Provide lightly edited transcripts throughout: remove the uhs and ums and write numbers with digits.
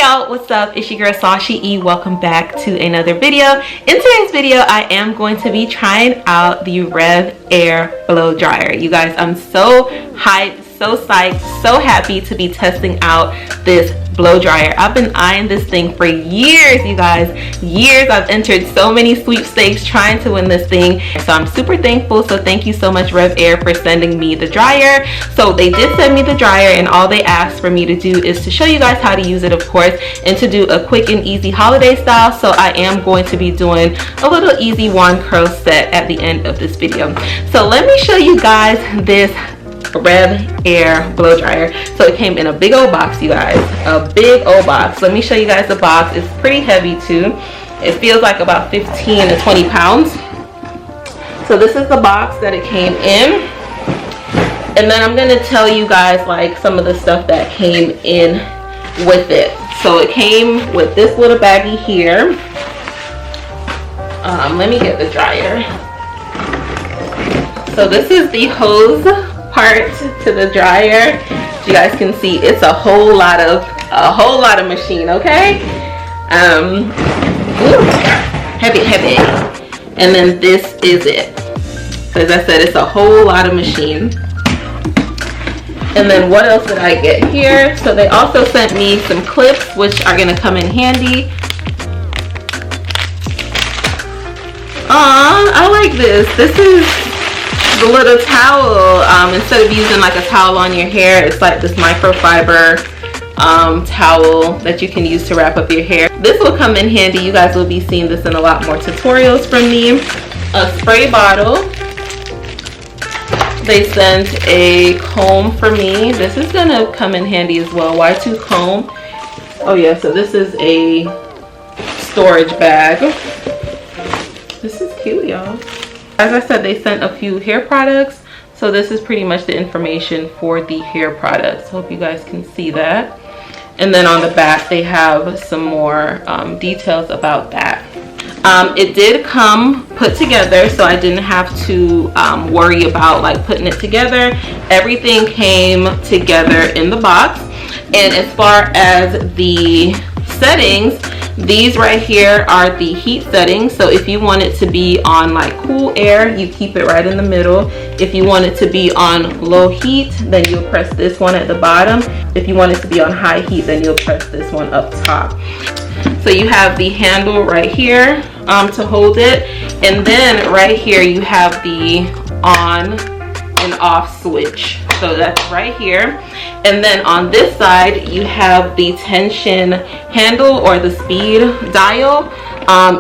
y'all, what's up? It's your girl Sashie E. Welcome back to another video. In today's video, I am going to be trying out the Revair blow dryer. You guys, I'm so hyped, so psyched, so happy to be testing out this blow dryer. I've been eyeing this thing for years, you guys. Years. I've entered so many sweepstakes trying to win this thing. So I'm super thankful. So thank you so much, Revair, for sending me the dryer. So they did send me the dryer, and all they asked for me to do is to show you guys how to use it, of course, and to do a quick and easy holiday style. So I am going to be doing a little easy wand curl set at the end of this video. So let me show you guys this Revair blow dryer. So it came in a big old box, you guys, a big old box. Let me show you guys the box. It's pretty heavy too. It feels like about 15 to 20 pounds. So this is the box that it came in, and then I'm gonna tell you guys like some of the stuff that came in with it. So it came with this little baggie here. Let me get the dryer. So this is the hose part to the dryer. As you guys can see, it's a whole lot of machine, okay? Heavy. And then this is it. So as I said, it's a whole lot of machine. And then what else did I get here? So they also sent me some clips, which are gonna come in handy. I like this. This is the little towel. Instead of using like a towel on your hair, it's like this microfiber towel that you can use to wrap up your hair. This will come in handy. You guys will be seeing this in a lot more tutorials from me. A spray bottle. They sent a comb for me. This is gonna come in handy as well. Y2 comb. Oh yeah, so this is a storage bag. This is cute, y'all. As I said, they sent a few hair products. So this is pretty much the information for the hair products. Hope you guys can see that. And then on the back, they have some more details about that. It did come put together, so I didn't have to worry about like putting it together. Everything came together in the box. And as far as the settings, these right here are the heat settings. So if you want it to be on like cool air, you keep it right in the middle. If you want it to be on low heat, then you'll press this one at the bottom. If you want it to be on high heat, then you'll press this one up top. So you have the handle right here to hold it, and then right here you have the on and off switch. So that's right here. And then on this side you have the tension handle or the speed dial,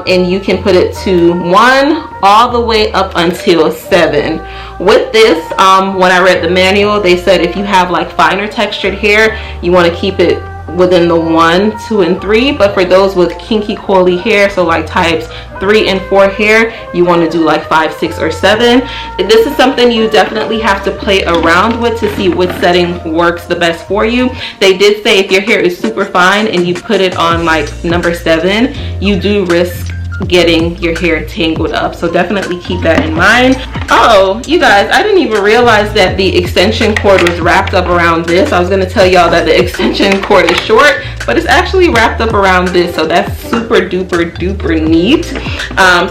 and you can put it to 1 all the way up until 7. With this, when I read the manual, they said if you have like finer textured hair, you want to keep it within the 1, 2, and 3. But for those with kinky coily hair, so like types 3 and 4 hair, you want to do like 5, 6, or 7. This is something you definitely have to play around with to see which setting works the best for you. They did say if your hair is super fine and you put it on like number 7, you do risk getting your hair tangled up, so definitely keep that in mind. Oh, you guys, I didn't even realize that the extension cord was wrapped up around this. I was going to tell y'all that the extension cord is short, but it's actually wrapped up around this, so that's super duper neat.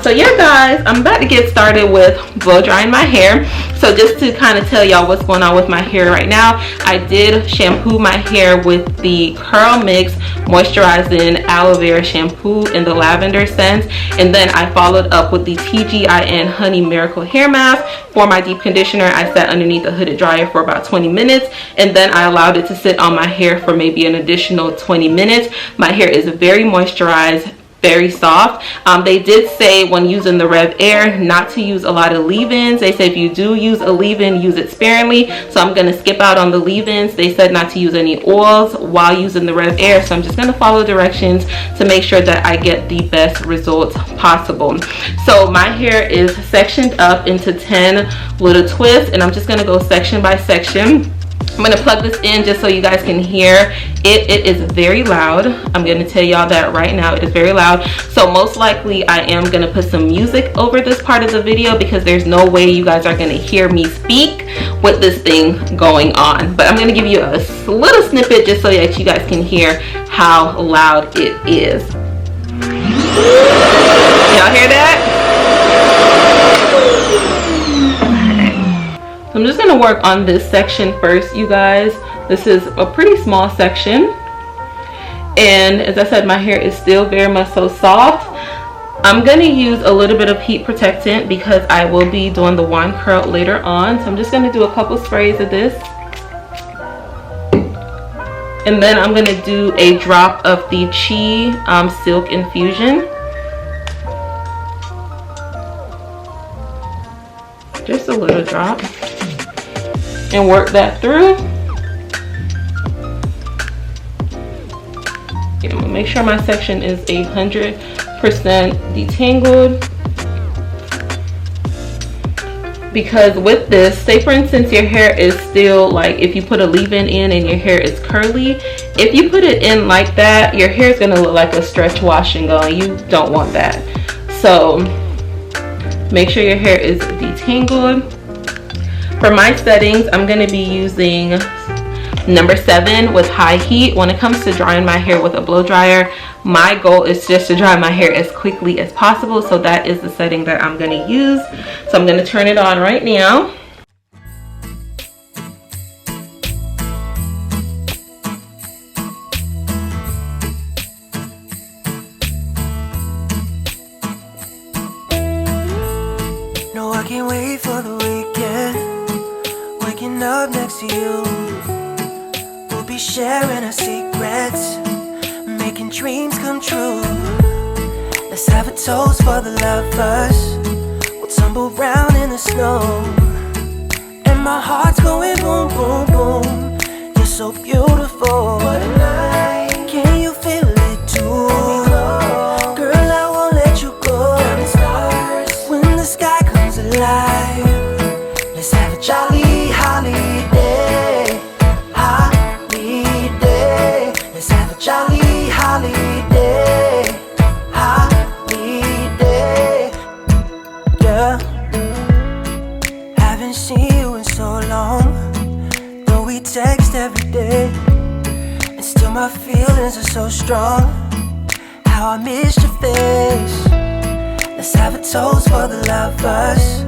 So yeah, guys, I'm about to get started with blow drying my hair. So just to kind of tell y'all what's going on with my hair right now, I did shampoo my hair with the CURLMIX moisturizing aloe vera shampoo in the lavender scent, and then I followed up with the TGIN honey miracle hair mask. For my deep conditioner, I sat underneath a hooded dryer for about 20 minutes, and then I allowed it to sit on my hair for maybe an additional 20 minutes. My hair is very moisturized, very soft. They did say when using the Revair not to use a lot of leave-ins. They said if you do use a leave-in, use it sparingly. So I'm going to skip out on the leave-ins. They said not to use any oils while using the Revair. So I'm just going to follow directions to make sure that I get the best results possible. So my hair is sectioned up into 10 little twists, and I'm just going to go section by section. I'm gonna plug this in just so you guys can hear it. It is very loud. I'm gonna tell y'all that right now. It is very loud. So most likely I am gonna put some music over this part of the video because there's no way you guys are gonna hear me speak with this thing going on. But I'm gonna give you a little snippet just so that you guys can hear how loud it is. Y'all hear that? So I'm just going to work on this section first, you guys. This is a pretty small section. And as I said, my hair is still very much so soft. I'm going to use a little bit of heat protectant because I will be doing the wand curl later on. So I'm just going to do a couple sprays of this. And then I'm going to do a drop of the Chi Silk Infusion. Just a little drop. And work that through. I'm gonna make sure my section is 100% detangled. Because with this, say for instance your hair is still like, if you put a leave-in in and your hair is curly, if you put it in like that, your hair is gonna look like a stretch wash and go, and you don't want that. So make sure your hair is detangled. For my settings, I'm going to be using number 7 with high heat. When it comes to drying my hair with a blow dryer, my goal is just to dry my hair as quickly as possible. So that is the setting that I'm going to use. So I'm going to turn it on right now. No, I can't wait for the weekend. Waking up next to you, we'll be sharing our secrets, making dreams come true. Let's have a toast for the lovers. We'll tumble round in the snow, and my heart's going boom, boom, boom. You're so beautiful. What a night. Can you feel it too? Girl, I won't let you go. When the sky comes alive, let's have a jolly holiday, holiday. Let's have a jolly holiday, holiday. Yeah, haven't seen you in so long, though we text every day, and still my feelings are so strong. How I missed your face. Let's have a toast for the lovers.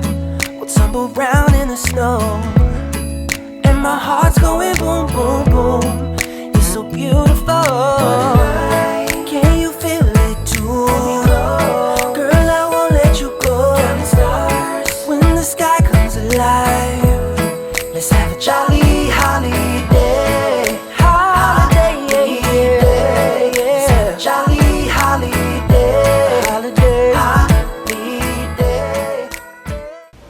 We'll tumble round in the snow, and my heart's going boom, boom, boom. You're so beautiful. Can you feel it too? Girl, I won't let you go. When the sky comes alive, let's have a jolly holiday, holiday, yeah. Let's have a jolly holiday, holiday, holiday.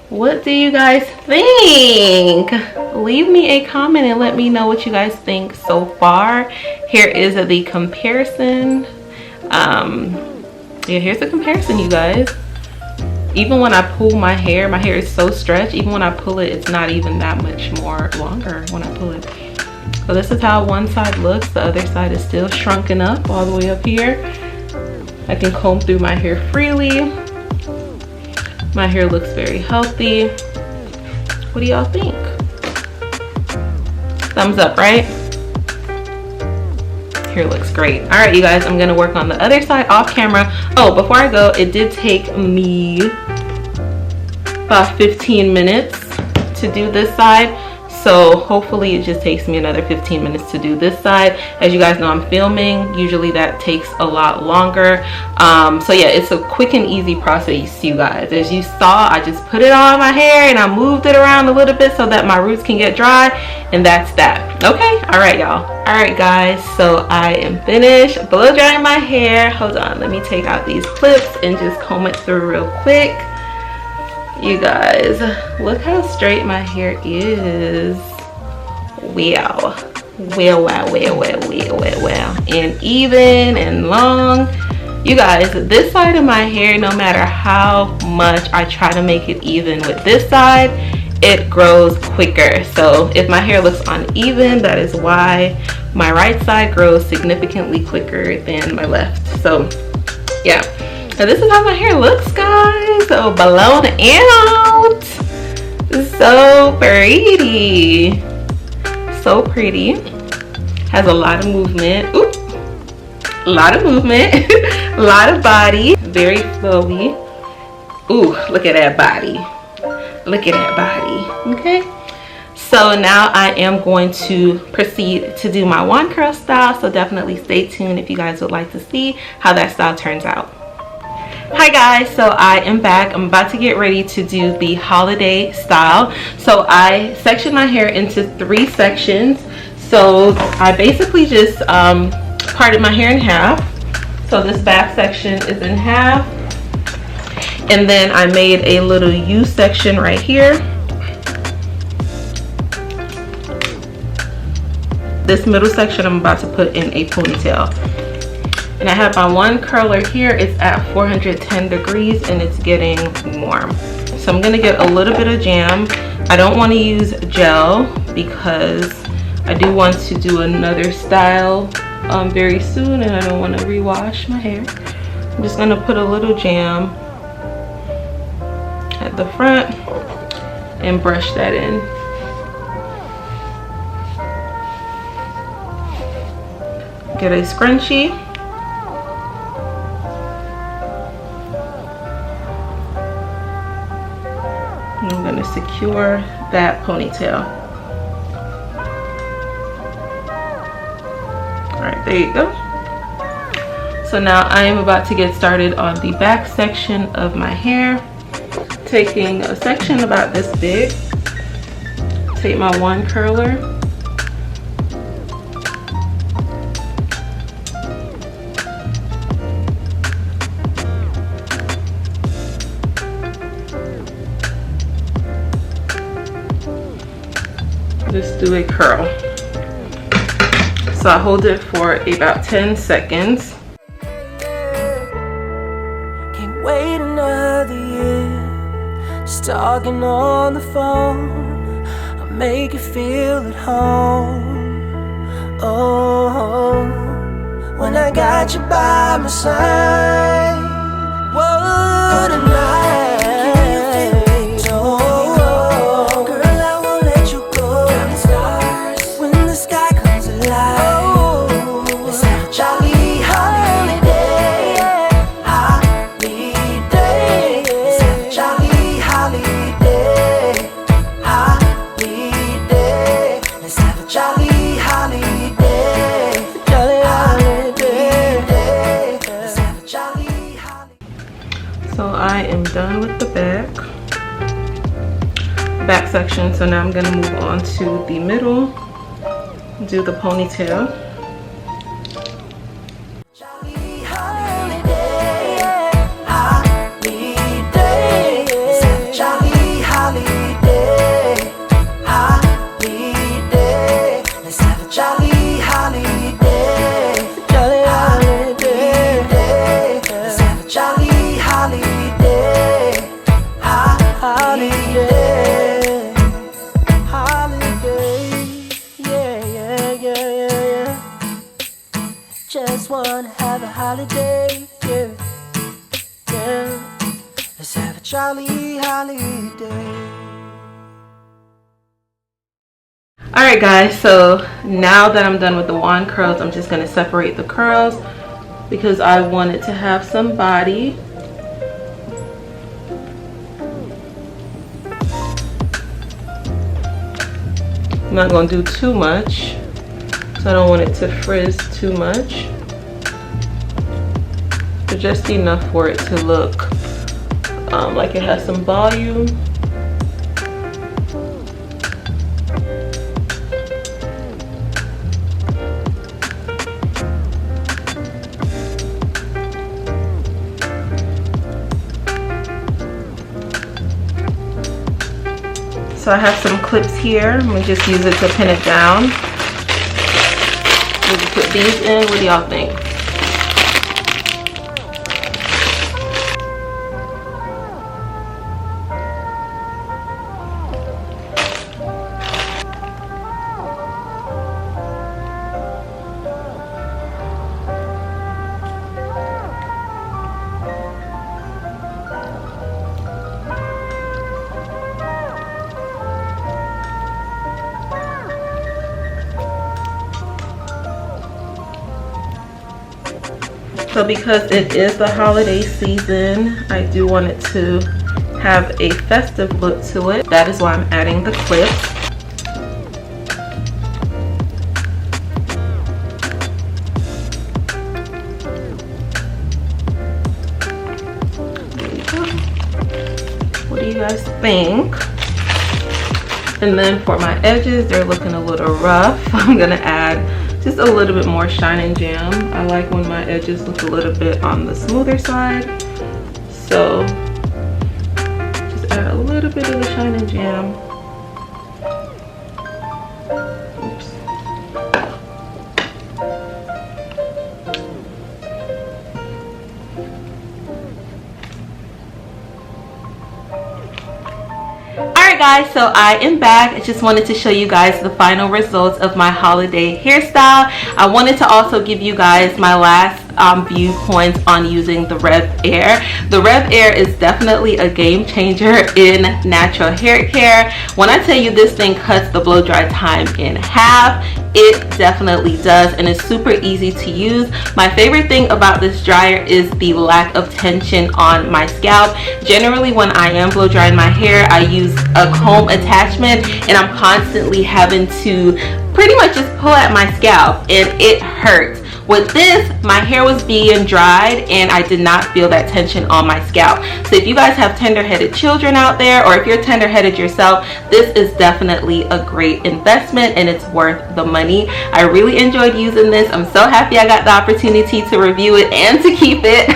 What do you guys think? Leave me a comment and let me know what you guys think so far. Here is the comparison. Yeah, here's the comparison, you guys. Even when I pull my hair is so stretched. Even when I pull it, it's not even that much more longer when I pull it. So this is how one side looks. The other side is still shrunken up all the way up here. I can comb through my hair freely. My hair looks very healthy. What do y'all think? Thumbs up, right? Hair looks great. All right, you guys, I'm gonna work on the other side off camera. Oh, before I go, it did take me about 15 minutes to do this side. So hopefully it just takes me another 15 minutes to do this side. As you guys know, I'm filming. Usually that takes a lot longer. So yeah, it's a quick and easy process, you guys. As you saw, I just put it on my hair and I moved it around a little bit so that my roots can get dry. And that's that. Okay, all right, y'all. All right, guys, so I am finished blow drying my hair. Hold on, let me take out these clips and just comb it through real quick. You guys, look how straight my hair is. Wow. Well. And even and long. You guys, this side of my hair, no matter how much I try to make it even with this side, it grows quicker. So if my hair looks uneven, that is why. My right side grows significantly quicker than my left. So yeah, so this is how my hair looks, guys. So blown out. So pretty. So pretty. Has a lot of movement. Ooh, a lot of movement. A lot of body. Very flowy. Ooh, look at that body. Look at that body. Okay. So now I am going to proceed to do my wand curl style. So definitely stay tuned if you guys would like to see how that style turns out. Hi guys, so I am back. I'm about to get ready to do the holiday style. So I sectioned my hair into 3 sections. So I basically just parted my hair in half. So this back section is in half. And then I made a little U section right here. This middle section I'm about to put in a ponytail. And I have my one curler here. It's at 410 degrees and it's getting warm. So I'm gonna get a little bit of jam. I don't want to use gel because I do want to do another style very soon and I don't want to rewash my hair. I'm just gonna put a little jam at the front and brush that in. Get a scrunchie. And I'm going to secure that ponytail. Alright, there you go. So now I am about to get started on the back section of my hair. Taking a section about this big. Take my one curler. Just do a curl. So I hold it for about 10 seconds. Can't wait another year. Just talking on the phone. I'll make you feel at home. Oh, when I got you by my side. What a night. Done with the back section. So now I'm going to move on to the middle, do the ponytail. Just wanna have a holiday, yeah, yeah. Let's have a jolly holiday. Alright guys, so now that I'm done with the wand curls, I'm just going to separate the curls because I want it to have some body. I'm not going to do too much, so I don't want it to frizz too much, but just enough for it to look like it has some volume. So I have some clips here. I'm gonna just use it to pin it down. Maybe put these in. What do y'all think? So because it is the holiday season, I do want it to have a festive look to it. That is why I'm adding the clips. What do you guys think? And then for my edges, they're looking a little rough. I'm gonna add just a little bit more Shine and Jam. I like when my edges look a little bit on the smoother side. So just add a little bit of the Shine and Jam. Oops. Alright guys, so I am back. I just wanted to show you guys the final results of my holiday hairstyle. I wanted to also give you guys my last viewpoints on using the Revair. The Revair is definitely a game changer in natural hair care. When I tell you this thing cuts the blow dry time in half, it definitely does, and it's super easy to use. My favorite thing about this dryer is the lack of tension on my scalp. Generally when I am blow drying my hair, I use a comb attachment and I'm constantly having to pretty much just pull at my scalp and it hurts. With this, my hair was being dried and I did not feel that tension on my scalp. So if you guys have tender-headed children out there, or if you're tender-headed yourself, this is definitely a great investment and it's worth the money. I really enjoyed using this. I'm so happy I got the opportunity to review it and to keep it.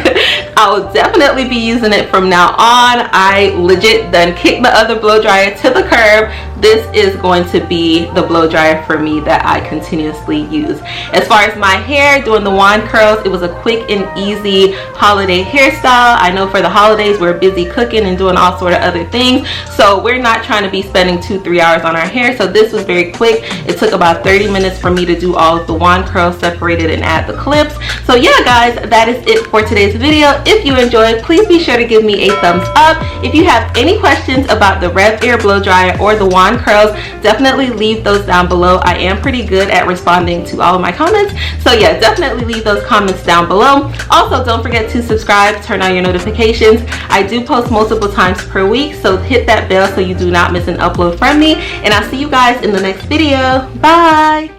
I will definitely be using it from now on. I legit done kicked the other blow dryer to the curb. This is going to be the blow dryer for me that I continuously use. As far as my hair, doing the wand curls, it was a quick and easy holiday hairstyle. I know for the holidays we're busy cooking and doing all sort of other things, so we're not trying to be spending 2-3 hours on our hair. So this was very quick. It took about 30 minutes for me to do all of the wand curls separated and add the clips. So yeah guys, that is it for today's video. If you enjoyed, please be sure to give me a thumbs up. If you have any questions about the Revair blow dryer or the wand curls, definitely leave those down below. I am pretty good at responding to all of my comments, so yeah, definitely leave those comments down below. Also, don't forget to subscribe, turn on your notifications. I do post multiple times per week, so hit that bell so you do not miss an upload from me, and I'll see you guys in the next video. Bye.